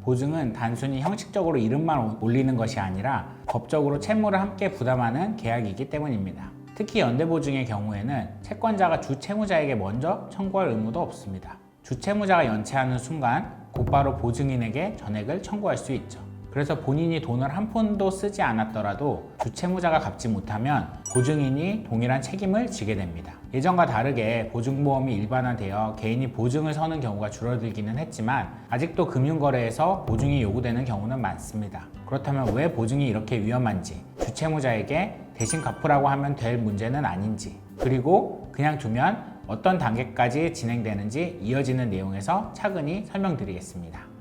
보증은 단순히 형식적으로 이름만 올리는 것이 아니라 법적으로 채무를 함께 부담하는 계약이기 때문입니다. 특히 연대보증의 경우에는 채권자가 주채무자에게 먼저 청구할 의무도 없습니다. 주채무자가 연체하는 순간 곧바로 보증인에게 전액을 청구할 수 있죠. 그래서 본인이 돈을 한 푼도 쓰지 않았더라도 주채무자가 갚지 못하면 보증인이 동일한 책임을 지게 됩니다. 예전과 다르게 보증보험이 일반화되어 개인이 보증을 서는 경우가 줄어들기는 했지만 아직도 금융거래에서 보증이 요구되는 경우는 많습니다. 그렇다면 왜 보증이 이렇게 위험한지, 주채무자에게 대신 갚으라고 하면 될 문제는 아닌지, 그리고 그냥 두면 어떤 단계까지 진행되는지 이어지는 내용에서 차근히 설명드리겠습니다.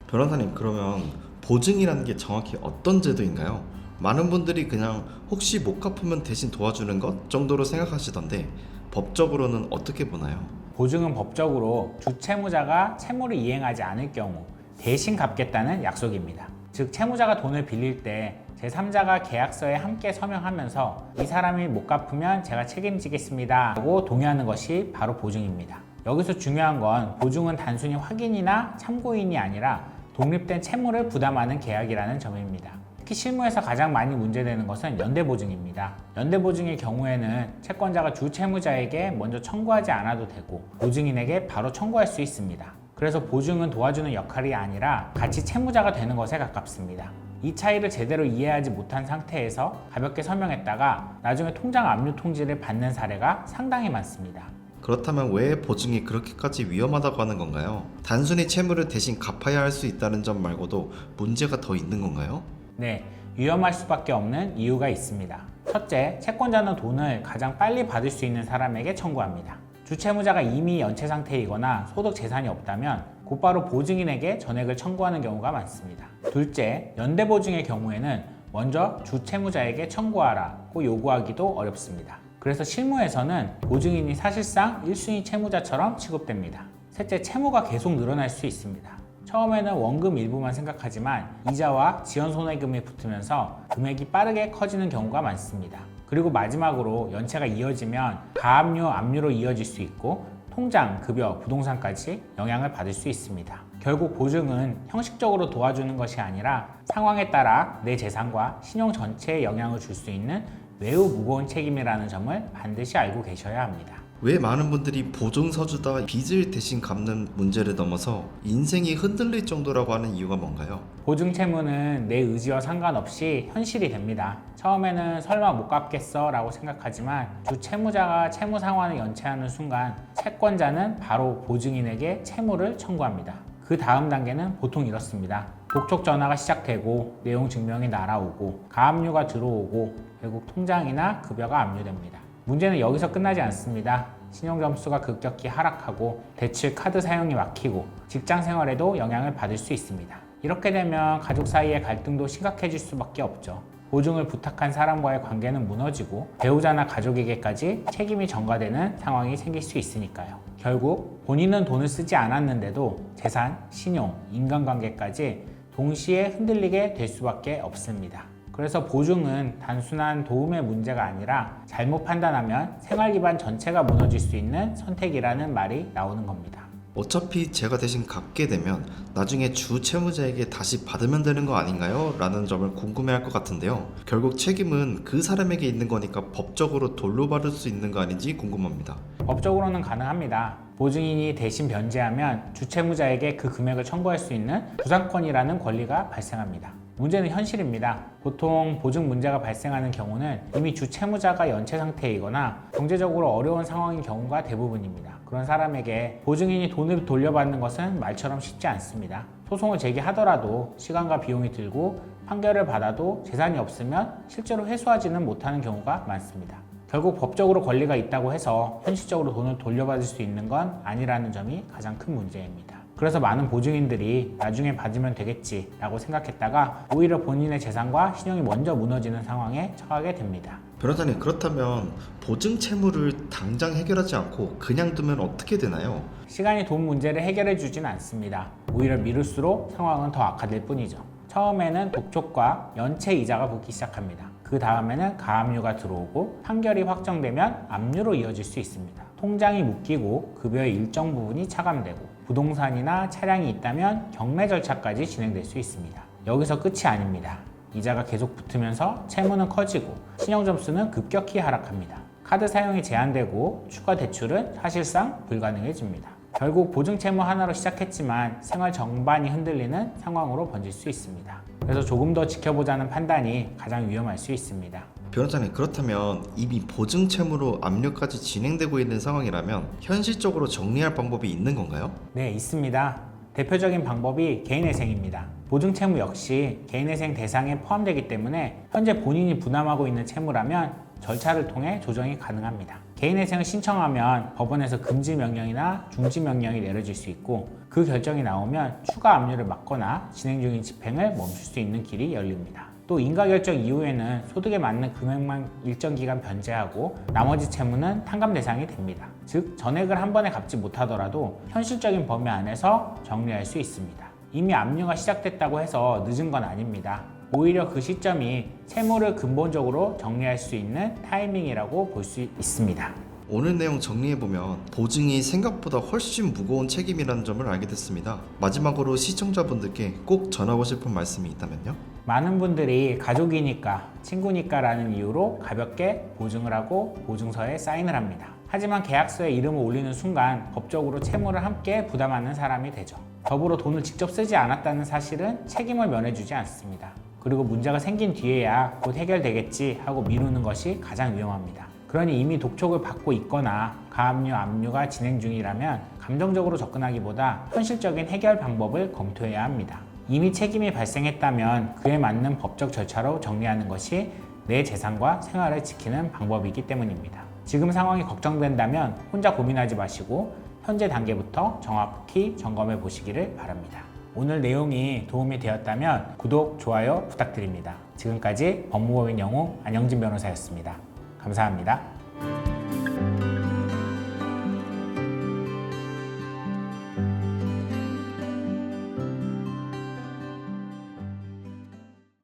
변호사님, 그러면 보증이라는 게 정확히 어떤 제도인가요? 많은 분들이 그냥 혹시 못 갚으면 대신 도와주는 것 정도로 생각하시던데 법적으로는 어떻게 보나요? 보증은 법적으로 주채무자가 채무를 이행하지 않을 경우 대신 갚겠다는 약속입니다. 즉 채무자가 돈을 빌릴 때 제3자가 계약서에 함께 서명하면서 이 사람이 못 갚으면 제가 책임지겠습니다 하고 동의하는 것이 바로 보증입니다. 여기서 중요한 건 보증은 단순히 확인이나 참고인이 아니라 독립된 채무를 부담하는 계약이라는 점입니다. 특히 실무에서 가장 많이 문제되는 것은 연대보증입니다. 연대보증의 경우에는 채권자가 주채무자에게 먼저 청구하지 않아도 되고 보증인에게 바로 청구할 수 있습니다. 그래서 보증은 도와주는 역할이 아니라 같이 채무자가 되는 것에 가깝습니다. 이 차이를 제대로 이해하지 못한 상태에서 가볍게 서명했다가 나중에 통장 압류 통지를 받는 사례가 상당히 많습니다. 그렇다면 왜 보증이 그렇게까지 위험하다고 하는 건가요? 단순히 채무를 대신 갚아야 할 수 있다는 점 말고도 문제가 더 있는 건가요? 네, 위험할 수밖에 없는 이유가 있습니다. 첫째, 채권자는 돈을 가장 빨리 받을 수 있는 사람에게 청구합니다. 주채무자가 이미 연체 상태이거나 소득 재산이 없다면 곧바로 보증인에게 전액을 청구하는 경우가 많습니다. 둘째, 연대보증의 경우에는 먼저 주채무자에게 청구하라고 요구하기도 어렵습니다. 그래서 실무에서는 보증인이 사실상 1순위 채무자처럼 취급됩니다. 셋째, 채무가 계속 늘어날 수 있습니다. 처음에는 원금 일부만 생각하지만 이자와 지연손해금이 붙으면서 금액이 빠르게 커지는 경우가 많습니다. 그리고 마지막으로 연체가 이어지면 가압류, 압류로 이어질 수 있고 통장, 급여, 부동산까지 영향을 받을 수 있습니다. 결국 보증은 형식적으로 도와주는 것이 아니라 상황에 따라 내 재산과 신용 전체에 영향을 줄 수 있는 매우 무거운 책임이라는 점을 반드시 알고 계셔야 합니다. 왜 많은 분들이 보증 서주다 빚을 대신 갚는 문제를 넘어서 인생이 흔들릴 정도라고 하는 이유가 뭔가요? 보증 채무는 내 의지와 상관없이 현실이 됩니다. 처음에는 설마 못 갚겠어 라고 생각하지만 주 채무자가 채무 상환을 연체하는 순간 채권자는 바로 보증인에게 채무를 청구합니다. 그 다음 단계는 보통 이렇습니다. 독촉 전화가 시작되고 내용 증명이 날아오고 가압류가 들어오고 결국 통장이나 급여가 압류됩니다. 문제는 여기서 끝나지 않습니다. 신용 점수가 급격히 하락하고 대출 카드 사용이 막히고 직장 생활에도 영향을 받을 수 있습니다. 이렇게 되면 가족 사이의 갈등도 심각해질 수밖에 없죠. 보증을 부탁한 사람과의 관계는 무너지고 배우자나 가족에게까지 책임이 전가되는 상황이 생길 수 있으니까요. 결국 본인은 돈을 쓰지 않았는데도 재산, 신용, 인간관계까지 동시에 흔들리게 될 수밖에 없습니다. 그래서 보증은 단순한 도움의 문제가 아니라 잘못 판단하면 생활 기반 전체가 무너질 수 있는 선택이라는 말이 나오는 겁니다. 어차피 제가 대신 갚게 되면 나중에 주 채무자에게 다시 받으면 되는 거 아닌가요? 라는 점을 궁금해할 것 같은데요. 결국 책임은 그 사람에게 있는 거니까 법적으로 돌려받을 수 있는 거 아닌지 궁금합니다. 법적으로는 가능합니다. 보증인이 대신 변제하면 주채무자에게 그 금액을 청구할 수 있는 부상권이라는 권리가 발생합니다. 문제는 현실입니다. 보통 보증 문제가 발생하는 경우는 이미 주채무자가 연체 상태이거나 경제적으로 어려운 상황인 경우가 대부분입니다. 그런 사람에게 보증인이 돈을 돌려받는 것은 말처럼 쉽지 않습니다. 소송을 제기하더라도 시간과 비용이 들고 판결을 받아도 재산이 없으면 실제로 회수하지는 못하는 경우가 많습니다. 결국 법적으로 권리가 있다고 해서 현실적으로 돈을 돌려받을 수 있는 건 아니라는 점이 가장 큰 문제입니다. 그래서 많은 보증인들이 나중에 받으면 되겠지 라고 생각했다가 오히려 본인의 재산과 신용이 먼저 무너지는 상황에 처하게 됩니다. 변호사님, 그렇다면 보증 채무를 당장 해결하지 않고 그냥 두면 어떻게 되나요? 시간이 돈 문제를 해결해 주진 않습니다. 오히려 미룰수록 상황은 더 악화될 뿐이죠. 처음에는 독촉과 연체 이자가 붙기 시작합니다. 그 다음에는 가압류가 들어오고 판결이 확정되면 압류로 이어질 수 있습니다. 통장이 묶이고 급여의 일정 부분이 차감되고 부동산이나 차량이 있다면 경매 절차까지 진행될 수 있습니다. 여기서 끝이 아닙니다. 이자가 계속 붙으면서 채무는 커지고 신용점수는 급격히 하락합니다. 카드 사용이 제한되고 추가 대출은 사실상 불가능해집니다. 결국 보증채무 하나로 시작했지만 생활 전반이 흔들리는 상황으로 번질 수 있습니다. 그래서 조금 더 지켜보자는 판단이 가장 위험할 수 있습니다. 변호사님, 그렇다면 이미 보증 채무로 압류까지 진행되고 있는 상황이라면 현실적으로 정리할 방법이 있는 건가요? 네, 있습니다. 대표적인 방법이 개인회생입니다. 보증채무 역시 개인회생 대상에 포함되기 때문에 현재 본인이 부담하고 있는 채무라면 절차를 통해 조정이 가능합니다. 개인회생을 신청하면 법원에서 금지 명령이나 중지 명령이 내려질 수 있고 그 결정이 나오면 추가 압류를 막거나 진행 중인 집행을 멈출 수 있는 길이 열립니다. 또 인가결정 이후에는 소득에 맞는 금액만 일정 기간 변제하고 나머지 채무는 탕감 대상이 됩니다. 즉 전액을 한 번에 갚지 못하더라도 현실적인 범위 안에서 정리할 수 있습니다. 이미 압류가 시작됐다고 해서 늦은 건 아닙니다. 오히려 그 시점이 채무를 근본적으로 정리할 수 있는 타이밍이라고 볼 수 있습니다. 오늘 내용 정리해보면 보증이 생각보다 훨씬 무거운 책임이라는 점을 알게 됐습니다. 마지막으로 시청자분들께 꼭 전하고 싶은 말씀이 있다면요? 많은 분들이 가족이니까, 친구니까 라는 이유로 가볍게 보증을 하고 보증서에 사인을 합니다. 하지만 계약서에 이름을 올리는 순간 법적으로 채무를 함께 부담하는 사람이 되죠. 더불어 돈을 직접 쓰지 않았다는 사실은 책임을 면해주지 않습니다. 그리고 문제가 생긴 뒤에야 곧 해결되겠지 하고 미루는 것이 가장 위험합니다. 그러니 이미 독촉을 받고 있거나 가압류, 압류가 진행 중이라면 감정적으로 접근하기보다 현실적인 해결 방법을 검토해야 합니다. 이미 책임이 발생했다면 그에 맞는 법적 절차로 정리하는 것이 내 재산과 생활을 지키는 방법이기 때문입니다. 지금 상황이 걱정된다면 혼자 고민하지 마시고 현재 단계부터 정확히 점검해 보시기를 바랍니다. 오늘 내용이 도움이 되었다면 구독, 좋아요 부탁드립니다. 지금까지 법무법인 영웅 안영진 변호사였습니다. 감사합니다.